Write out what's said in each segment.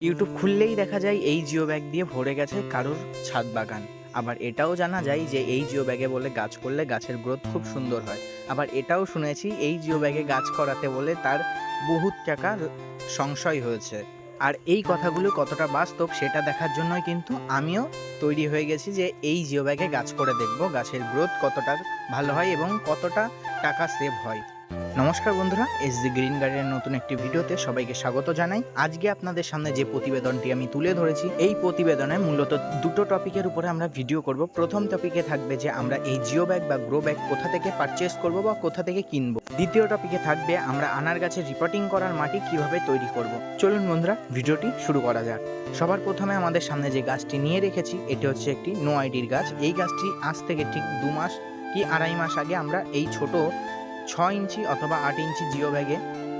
YouTube খুললেই দেখা যায় এই জিও ব্যাগ দিয়ে ভরে গেছে কারোর ছাদ বাগান। আবার এটাও জানা যায় যে এই জিও ব্যাগে বলে গাছ করলে গাছের গ্রোথ খুব সুন্দর হয়। আবার এটাও শুনেছি এই জিও ব্যাগে গাছ করাতে বলে তার বহুত টাকা সংশয় হয়েছে। আর এই কথাগুলো কতটা বাস্তব সেটা দেখার জন্যই কিন্তু আমিও তৈরি হয়ে গেছি যে এই জিও ব্যাগে গাছ করে দেখব গাছের গ্রোথ কতটা ভালো হয় এবং কতটা টাকা সেভ হয়। নমস্কার বন্ধুরা, এসজি গ্রিন গার্ডেনের নতুন একটি ভিডিওতে সবাইকে স্বাগত জানাই। আজকে আপনাদের সামনে যে প্রতিবেদনটি আমি তুলে ধরেছি, এই প্রতিবেদনে মূলত দুটো টপিকের উপরে আমরা ভিডিও করব। প্রথম টপিকে থাকবে যে আমরা এই জিও ব্যাগ বা গ্রো ব্যাগ কোথা থেকে পারচেস করব বা কোথা থেকে কিনবো। দ্বিতীয় টপিকে থাকবে আমরা আনার গাছের রিপোর্টিং করার মাটি কিভাবে তৈরি করব। চলুন বন্ধুরা, ভিডিওটি শুরু করা যাক। সবার প্রথমে আমাদের সামনে যে গাছটি নিয়ে রেখেছি এটি হচ্ছে একটি নো আইডির গাছ। এই গাছটি আজ থেকে ঠিক 2 মাস কি 2.5 মাস আগে আমরা এই ছোট 6 ইঞ্চি অথবা 8 ইঞ্চি জিও ব্যাগে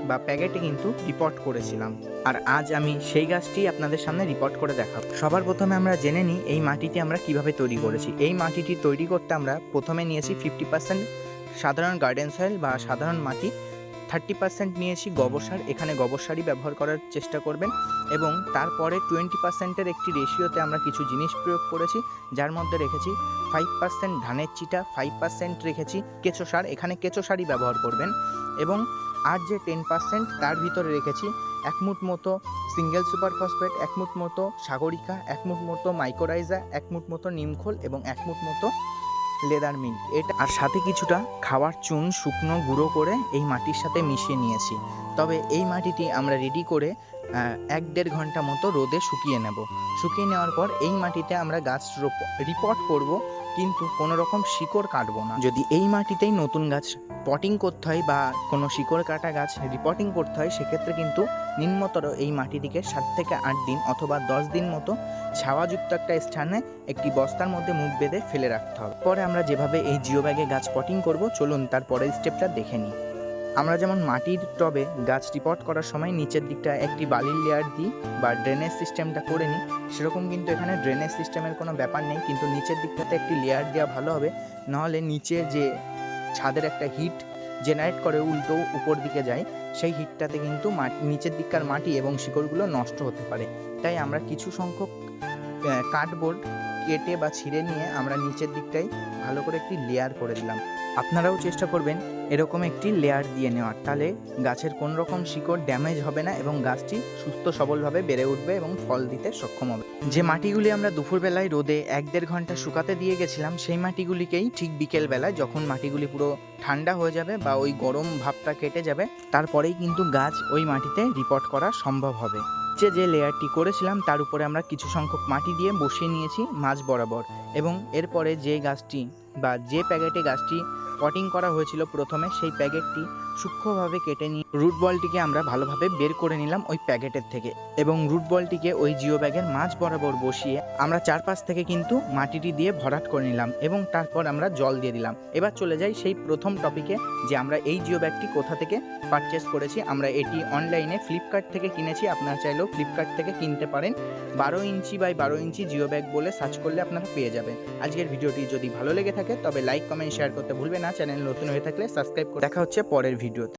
বা প্যাকেটে কিন্তু রিপোর্ট করেছিলাম। আর আজ আমি সেই গাছটি আপনাদের সামনে রিপোর্ট করে দেখাবো। সবার প্রথমে আমরা জেনে নিই এই মাটিটি আমরা কিভাবে তৈরি করেছি। এই মাটিটি তৈরি করতে আমরা প্রথমে নিয়েছি 50% সাধারণ গার্ডেন সয়েল বা সাধারণ মাটি, 30% নিয়েছি গোবর সার। এখানে গোবর সারই ব্যবহার করার চেষ্টা করবেন এবং তারপরে 20%-এর একটি রেশিওতে আমরা কিছু জিনিস প্রয়োগ করেছি, যার মধ্যে রেখেছি 5% ধানের চিটা, 5% রেখেছি কেঁচো সার। এখানে কেঁচো সারই ব্যবহার করবেন এবং আর যে 10% তার ভিতরে রেখেছি 1 মুঠ মতো সিঙ্গেল সুপার ফসফেট, 1 মুঠ মতো সাগরিকা, 1 মুঠ মতো মাইক্রোরাইজা, 1 মুঠ মতো নিমখোল এবং 1 মুঠ মতো লেদার মিন্ট। এটা আর সাথে কিছুটা খাওয়ার চুন শুকনো গুঁড়ো করে এই মাটির সাথে মিশিয়ে নিয়েছি। তবে এই মাটিটি আমরা রেডি করে 1-1.5 ঘন্টা মতো রোদে শুকিয়ে নেব। শুকিয়ে নেওয়ার পর এই মাটিতে আমরা গাছ রিপোর্ট করব, কিন্তু কোনো রকম শিকড় কাটবো না। যদি এই মাটিতেই নতুন গাছ পটিং করতে হয় বা কোনো শিকড় কাটা গাছ রিপোর্টিং করতে হয়, সেক্ষেত্রে কিন্তু নিম্নতর এই মাটিটিকে 7 থেকে 8 দিন অথবা 10 দিন মতো ছাওয়াযুক্ত একটা স্থানে একটি বস্তার মধ্যে মুখ বেঁধে ফেলে রাখতে হবে। পরে আমরা যেভাবে এই জিও ব্যাগে গাছ পটিং করব, চলুন তার পরের স্টেপটা দেখে নিই। আমরা যেমন মাটির টবে গাছ রিপোর্ট করার সময় নিচের দিকটা একটি বালির লেয়ার দিই বা ড্রেনেজ সিস্টেমটা করে নিই, সেরকম কিন্তু এখানে ড্রেনেজ সিস্টেমের কোনো ব্যাপার নেই, কিন্তু নিচের দিকটাতে একটি লেয়ার দেওয়া ভালো হবে। নাহলে নিচে যে ছাদের একটা হিট জেনারেট করে উল্টো উপর দিকে যায়, সেই হিটটাতে কিন্তু নিচের দিককার মাটি এবং শিকড়গুলো নষ্ট হতে পারে। তাই আমরা কিছু সংখ্যক কার্ডবোর্ড কেটে বা ছিঁড়ে নিয়ে আমরা নিচের দিকটাই ভালো করে একটি লেয়ার করে দিলাম। আপনারাও চেষ্টা করবেন এরকম একটি লেয়ার দিয়ে নেওয়ার, তাহলে গাছের কোনো রকম শিকড় ড্যামেজ হবে না এবং গাছটি সুস্থ সবলভাবে বেড়ে উঠবে এবং ফল দিতে সক্ষম হবে। যে মাটিগুলি আমরা দুপুরবেলায় রোদে 1-1.5 ঘন্টা শুকাতে দিয়ে গেছিলাম, সেই মাটিগুলিকেই ঠিক বিকেলবেলায় যখন মাটিগুলি পুরো ঠান্ডা হয়ে যাবে বা ওই গরম ভাবটা কেটে যাবে, তারপরেই কিন্তু গাছ ওই মাটিতে রিপোর্ট করা সম্ভব হবে। যে লেয়ারটি করেছিলাম তার উপরে আমরা কিছু সংখ্যক মাটি দিয়ে বসিয়ে নিয়েছি মাঝ বরাবর এবং এরপরে যে গাছটি বা যে প্যাকেটে গাছটি পটিং করা হয়েছিল প্রথমে, সেই প্যাকেটটি সূক্ষ্মভাবে কেটে নিয়ে রুট বলটিকে আমরা ভালোভাবে বের করে নিলাম ওই প্যাকেটের থেকে এবং রুট বলটিকে ওই জিও ব্যাগের মাঝ বরাবর বসিয়ে আমরা চারপাশ থেকে কিন্তু মাটিটি দিয়ে ভরাট করে নিলাম এবং তারপর আমরা জল দিয়ে দিলাম। এবার চলে যাই সেই প্রথম টপিকে, যে আমরা এই জিও ব্যাগটি কোথা থেকে পারচেস করেছি। আমরা এটি অনলাইনে ফ্লিপকার্ট থেকে কিনেছি, আপনারা চাইলেও ফ্লিপকার্ট থেকে কিনতে পারেন। 12 inch by 12 inch geo bag বলে সার্চ করলে আপনারা পেয়ে যাবেন। আজকের ভিডিওটি যদি ভালো লেগে থাকে তবে লাইক, কমেন্ট, শেয়ার করতে ভুলবেন না। চ্যানেল নতুন হয়ে থাকলে সাবস্ক্রাইব করে। দেখা হচ্ছে পরের ভিডিওতে।